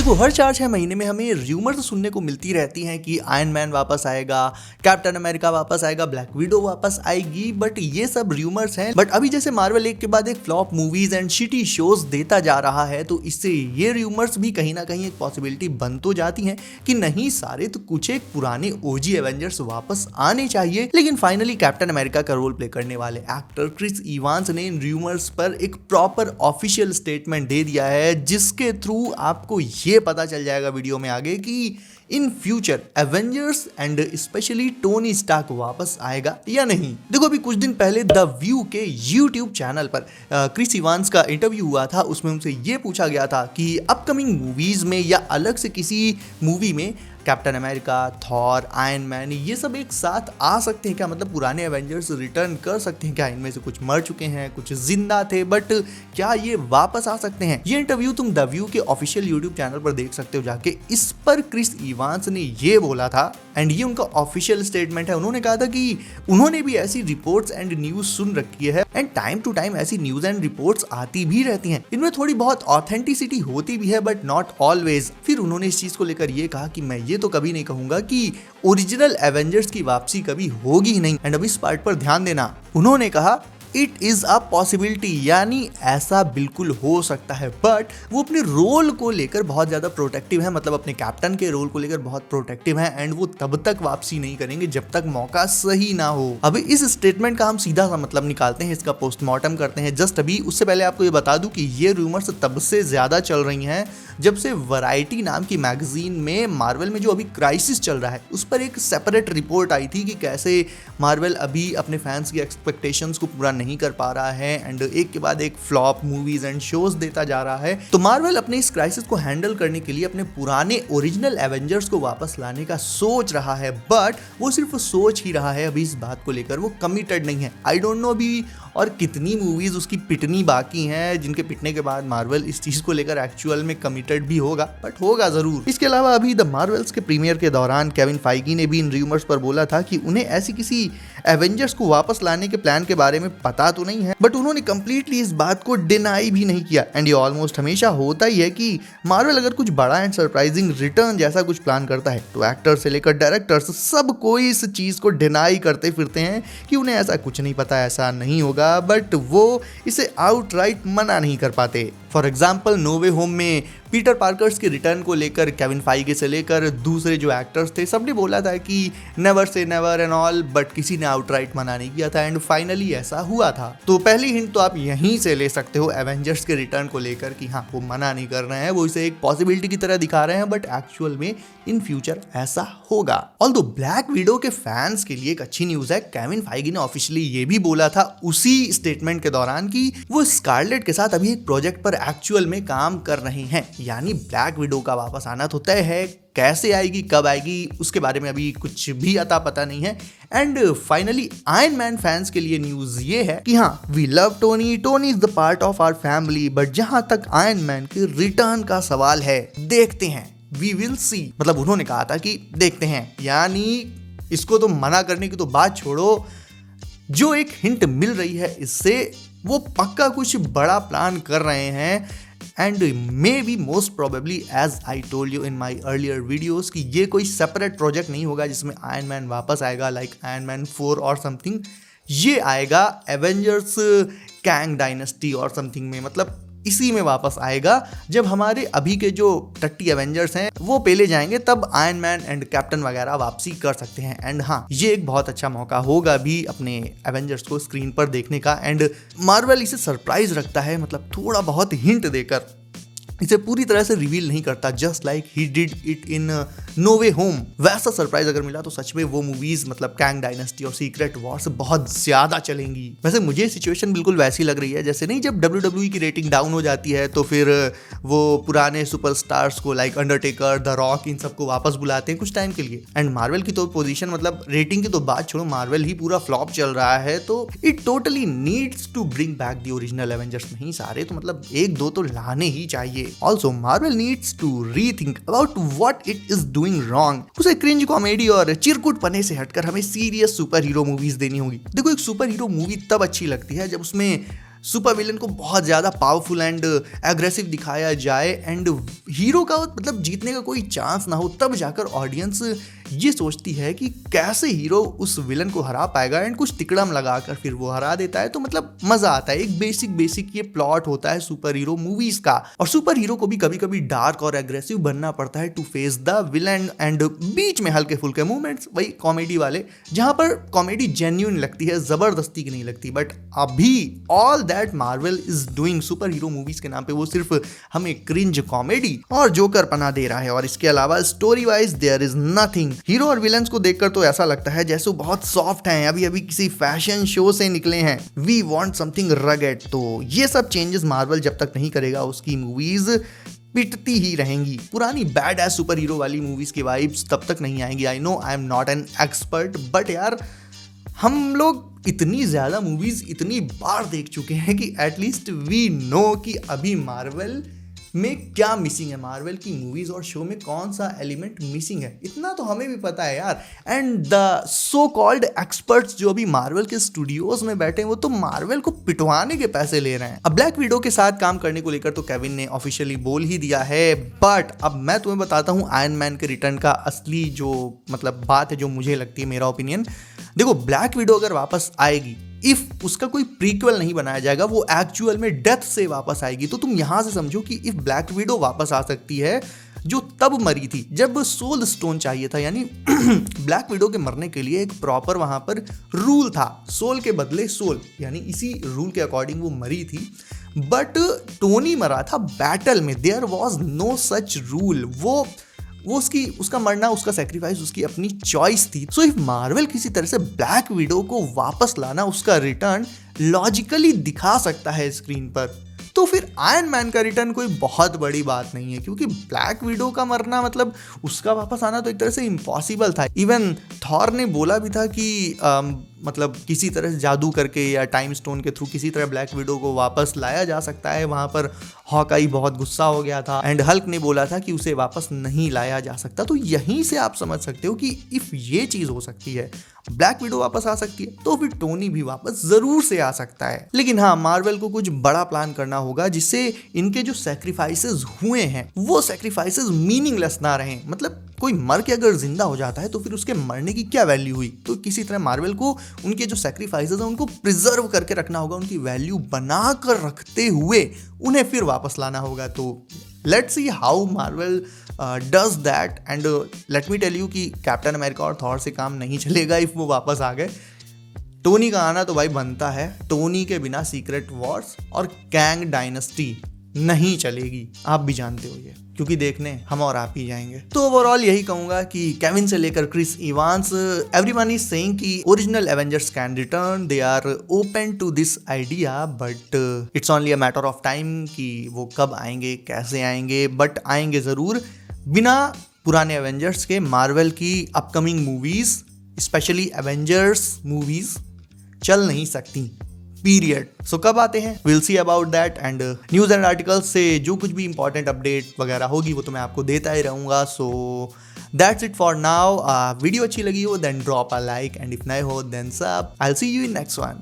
देखो हर 4-6 महीने में हमें र्यूमर्स सुनने को मिलती रहती हैं कि आयरन मैन वापस आएगा, कैप्टन अमेरिका वापस आएगा, ब्लैक विडो वापस आएगी। बट ये सब र्यूमर्स हैं। बट अभी जैसे मार्वल एक के बाद एक flop movies and shitty shows देता जा रहा है, तो इससे ये र्यूमर्स भी कहीं ना कहीं एक पॉसिबिलिटी बन तो जाती हैं कि नहीं सारे तो कुछ एक पुराने ओजी एवेंजर्स वापस आने चाहिए। लेकिन फाइनली कैप्टन अमेरिका का रोल प्ले करने वाले एक्टर क्रिस इवांस ने इन र्यूमर्स पर एक प्रॉपर ऑफिशियल स्टेटमेंट दे दिया है, जिसके थ्रू आपको ये पता चल जाएगा वीडियो में आगे कि in future Avengers and specially Tony Stark वापस आएगा या नहीं। देखो अभी कुछ दिन पहले द व्यू के यूट्यूब चैनल पर क्रिस इवांस का इंटरव्यू हुआ था। उसमें उनसे ये पूछा गया था कि अपकमिंग मूवीज में या अलग से किसी मूवी में captain America, Thor, iron man ये सब एक साथ आ सकते हैं क्या, मतलब पुराने एवेंजर्स रिटर्न कर सकते हैं क्या। इनमें से कुछ मर चुके हैं, कुछ जिंदा थे, बट क्या ये वापस आ सकते हैं। ये इंटरव्यू तुम द व्यू के ऑफिशियल यूट्यूब चैनल पर देख सकते हो जाके। इस पर क्रिस इवांस ने ये बोला था एंड ये उनका ऑफिशियल स्टेटमेंट है। उन्होंने कहा था कि उन्होंने भी ऐसी रिपोर्ट्स एंड न्यूज सुन रखी है एंड टाइम टू टाइम ऐसी न्यूज एंड रिपोर्ट्स आती भी रहती हैं। इनमें थोड़ी बहुत ऑथेंटिसिटी होती भी है बट नॉट ऑलवेज। फिर उन्होंने इस चीज को लेकर ये कहा कि मैं ये तो कभी नहीं कहूंगा कि ओरिजिनल एवेंजर्स की वापसी कभी होगी ही नहीं। एंड अब इस पार्ट पर ध्यान देना, उन्होंने कहा इट इज अ पॉसिबिलिटी, यानी ऐसा बिल्कुल हो सकता है। बट वो अपने रोल को लेकर बहुत ज्यादा प्रोटेक्टिव है, मतलब अपने कैप्टन के रोल को लेकर बहुत प्रोटेक्टिव है एंड वो तब तक वापसी नहीं करेंगे जब तक मौका सही ना हो। अभी इस स्टेटमेंट का हम सीधा सा मतलब निकालते हैं, इसका पोस्टमार्टम करते हैं जस्ट अभी। उससे पहले आपको ये बता दूं कि ये रूमर्स तब से ज्यादा चल रही हैं जब से वैरायटी नाम की मैगजीन में मार्वल में जो अभी क्राइसिस चल रहा है उस पर एक सेपरेट रिपोर्ट आई थी कि कैसे मार्वल अभी अपने फैंस की एक्सपेक्टेशंस को पूरा नहीं कर पा रहा है एंड एक के बाद एक फ्लॉप मूवीज एंड शोज देता जा रहा है। तो मार्वल अपने इस क्राइसिस को हैंडल करने के लिए अपने पुराने ओरिजिनल एवेंजर्स को वापस लाने का सोच रहा है, बट वो सिर्फ सोच ही रहा है। अभी इस बात को लेकर वो कमिटेड नहीं है। आई डोंट नो अभी और कितनी मूवीज उसकी पिटनी बाकी हैं, जिनके पिटने के बाद मार्वल इस चीज को लेकर एक्चुअल में कमिटेड भी होगा, बट होगा जरूर। इसके अलावा अभी द मार्वल्स के प्रीमियर के दौरान केविन फाइगी ने भी इन रूमर्स पर बोला था कि उन्हें ऐसी किसी एवेंजर्स को वापस लाने के प्लान के बारे में पता तो नहीं है, बट उन्होंने कंप्लीटली इस बात को डिनाई भी नहीं किया। एंड ये ऑलमोस्ट हमेशा होता ही है कि मार्वल अगर कुछ बड़ा एंड सरप्राइजिंग रिटर्न जैसा कुछ प्लान करता है तो एक्टर से लेकर डायरेक्टर्स सब कोई इस चीज को डिनाई करते फिरते हैं कि उन्हें ऐसा कुछ नहीं पता, ऐसा नहीं होगा, बट वो इसे आउटराइट मना नहीं कर पाते। For example No Way Home में पीटर पार्कर्स के रिटर्न को लेकर केविन फाइगी से लेकर दूसरे जो एक्टर्स थे सबने बोला था कि never say never and all, but किसी ने आउटराइट मना नहीं किया था एंड फाइनली ऐसा हुआ था। तो पहली हिंट तो आप यहीं से ले सकते हो एवेंजर्स के रिटर्न को लेकर कि हाँ वो मना नहीं कर रहे हैं, वो इसे एक पॉसिबिलिटी की तरह दिखा रहे हैं, बट एक्चुअल में इन फ्यूचर ऐसा होगा। ऑल्दो ब्लैक विडो के फैंस के लिए एक अच्छी न्यूज है। केविन फाइगी ने ऑफिशियली ये भी बोला था उसी स्टेटमेंट के दौरान कि वो स्कारलेट के साथ अभी एक प्रोजेक्ट पर एक्चुअल में काम कर रहे हैं, यानी ब्लैक विडो का वापस आना तो तय है। कैसे आएगी, कब आएगी, उसके बारे में अभी कुछ भी अता पता नहीं है। And finally Iron Man fans के लिए न्यूज ये है कि हाँ we love Tony, Tony is the part of our family, but जहां तक आयरन मैन के रिटर्न का सवाल है देखते हैं, वी विल सी। मतलब उन्होंने कहा था कि देखते हैं, यानी इसको तो मना करने की तो बात छोड़ो, जो एक हिंट मिल रही है इससे वो पक्का कुछ बड़ा प्लान कर रहे हैं। And maybe most probably as I told you in my earlier videos कि ये कोई सेपरेट प्रोजेक्ट नहीं होगा जिसमें आयरन मैन वापस आएगा लाइक आयरन मैन 4 और समथिंग। ये आएगा एवेंजर्स कैंग डायनेस्टी और समथिंग में, मतलब इसी में वापस आएगा जब हमारे अभी के जो 30 एवेंजर्स हैं वो पेले जाएंगे, तब आयरन मैन एंड कैप्टन वगैरह वापसी कर सकते हैं। एंड हाँ ये एक बहुत अच्छा मौका होगा भी अपने एवेंजर्स को स्क्रीन पर देखने का। एंड मार्वल इसे सरप्राइज रखता है, मतलब थोड़ा बहुत हिंट देकर, इसे पूरी तरह से रिवील नहीं करता, just like he did it in No Way Home. वैसा सरप्राइज अगर मिला तो सच में वो मूवीज मतलब कैंग डायनेस्टी और सीक्रेट वॉर से बहुत ज्यादा चलेंगी। वैसे मुझे सिचुएशन बिल्कुल वैसी लग रही है जैसे नहीं जब WWE की रेटिंग डाउन हो जाती है तो फिर वो पुराने सुपरस्टार्स को लाइक अंडरटेकर, द रॉक, इन सबको वापस बुलाते हैं कुछ टाइम के लिए। एंड मार्वल की तो पोजीशन, मतलब रेटिंग की तो बात छोड़ो, मार्वल ही पूरा फ्लॉप चल रहा है, तो it totally needs to bring back the original Avengers. नहीं सारे तो मतलब एक दो तो लाने ही चाहिए। Also, Marvel needs to rethink about what it is doing wrong. उसे क्रिंज कॉमेडी और चिरकुट पने से हटकर हमें सीरियस सुपर हीरो मूवीज देनी होगी। देखो एक सुपर हीरो मूवी तब अच्छी लगती है जब उसमें सुपर विलन को बहुत ज़्यादा पावरफुल एंड एग्रेसिव दिखाया जाए एंड हीरो का मतलब जीतने का कोई चांस ना हो, तब जाकर ऑडियंस ये सोचती है कि कैसे हीरो उस विलन को हरा पाएगा एंड कुछ तिकड़म लगाकर फिर वो हरा देता है। तो मतलब मजा आता है। एक बेसिक ये प्लॉट होता है सुपर हीरो मूवीज का। और सुपर हीरो को भी कभी कभी डार्क और एग्रेसिव बनना पड़ता है to face the villain and बीच में हल्के फुल्के मूवमेंट्स, वही कॉमेडी वाले, जहां पर कॉमेडी जेन्युइन लगती है, जबरदस्ती की नहीं लगती। बट अभी all that Marvel is doing super hero movies के नाम पे वो सिर्फ हमें क्रिंज कॉमेडी और जोकर पना दे रहा है, और इसके अलावा story wise there is nothing. Hero और विलन्स को देखकर तो ऐसा लगता है जैसे वो बहुत सॉफ्ट हैं, अभी अभी किसी फैशन शो से निकले हैं। We want something rugged. तो ये सब चेंजेस मार्वल जब तक नहीं करेगा उसकी मूवीज पिटती ही रहेंगी। पुरानी बैड एस सुपर हीरो वाली मूवीज की वाइब्स तब तक नहीं आएंगी। I know I am not an expert, but यार हम लोग इतनी ज्यादा मूवीज इतनी बार देख चुके हैं कि एटलीस्ट वी नो कि अभी मार्वल में क्या मिसिंग है, मार्वल की मूवीज और शो में कौन सा एलिमेंट मिसिंग है, इतना तो हमें भी पता है यार। And the so called experts जो अभी मार्वल के स्टूडियोज में बैठे हैं वो तो मार्वल को पिटवाने के पैसे ले रहे हैं। अब ब्लैक विडो के साथ काम करने को लेकर तो केविन ने ऑफिशियली बोल ही दिया है, बट अब मैं तुम्हें बताता हूँ आयरन मैन के रिटर्न का असली जो मतलब बात है, जो मुझे लगती है, मेरा ओपिनियन। देखो, ब्लैक विडो अगर वापस आएगी, इफ उसका कोई प्रीक्वल नहीं बनाया जाएगा, वो एक्चुअल में डेथ से वापस आएगी, तो तुम यहां से समझो कि इफ ब्लैक विडो वापस आ सकती है जो तब मरी थी जब सोल स्टोन चाहिए था, यानी ब्लैक विडो के मरने के लिए एक प्रॉपर वहां पर रूल था, सोल के बदले सोल, यानी इसी रूल के अकॉर्डिंग वो मरी थी। बट टोनी मरा था बैटल में, there was no such rule. वो उसका मरना, उसका सेक्रीफाइस उसकी अपनी चॉइस थी। सो इफ मार्वल किसी तरह से ब्लैक विडो को वापस लाना, उसका रिटर्न लॉजिकली दिखा सकता है स्क्रीन पर, तो फिर आयरन मैन का रिटर्न कोई बहुत बड़ी बात नहीं है, क्योंकि ब्लैक विडो का मरना मतलब उसका वापस आना तो एक तरह से इम्पॉसिबल था। इवन थॉर ने बोला भी था कि मतलब किसी तरह से जादू करके या टाइम स्टोन के थ्रू किसी तरह ब्लैक विडो को वापस लाया जा सकता है। वहां पर हॉकाई बहुत गुस्सा हो गया था एंड हल्क ने बोला था कि उसे वापस नहीं लाया जा सकता। तो यहीं से आप समझ सकते हो कि इफ ये चीज हो सकती है, ब्लैक विडो वापस आ सकती है, तो फिर टोनी भी वापस जरूर से आ सकता है। लेकिन हाँ, मार्वल को कुछ बड़ा प्लान करना होगा जिससे इनके जो सैक्रिफाइसेस हुए हैं वो सैक्रिफाइसेस मीनिंगलेस ना रहें। मतलब कोई मर के अगर जिंदा हो जाता है तो फिर उसके मरने की क्या वैल्यू हुई। तो किसी तरह मार्वल को उनके जो सैक्रिफाइसेस हैं उनको प्रिजर्व करके रखना होगा, उनकी वैल्यू बना कर रखते हुए उन्हें फिर वापस लाना होगा। तो let's see how Marvel does that and let me tell you कि कैप्टन अमेरिका और थॉर से काम नहीं चलेगा इफ वो वापस आ गए। टोनी का आना तो भाई बनता है, टोनी के बिना सीक्रेट वॉर्स और कैंग डायनेस्टी नहीं चलेगी, आप भी जानते हो ये, क्योंकि देखने हम और आप ही जाएंगे। तो ओवरऑल यही कहूंगा कि केविन से लेकर Chris Evans, everyone is saying कि original Avengers can return, they are open to this idea, but it's only a matter of time कि वो कब आएंगे, कैसे आएंगे, बट आएंगे जरूर। बिना पुराने एवेंजर्स के मार्वल की upcoming movies, specially Avengers movies चल नहीं सकती, पीरियड। सो कब आते हैं, will see about that. And news and articles से जो कुछ भी इंपॉर्टेंट अपडेट वगैरह होगी वो तो मैं आपको देता ही रहूँगा। So that's it for now. Video अच्छी लगी हो then drop a like, and if नए हो then sub, I will see you in next one.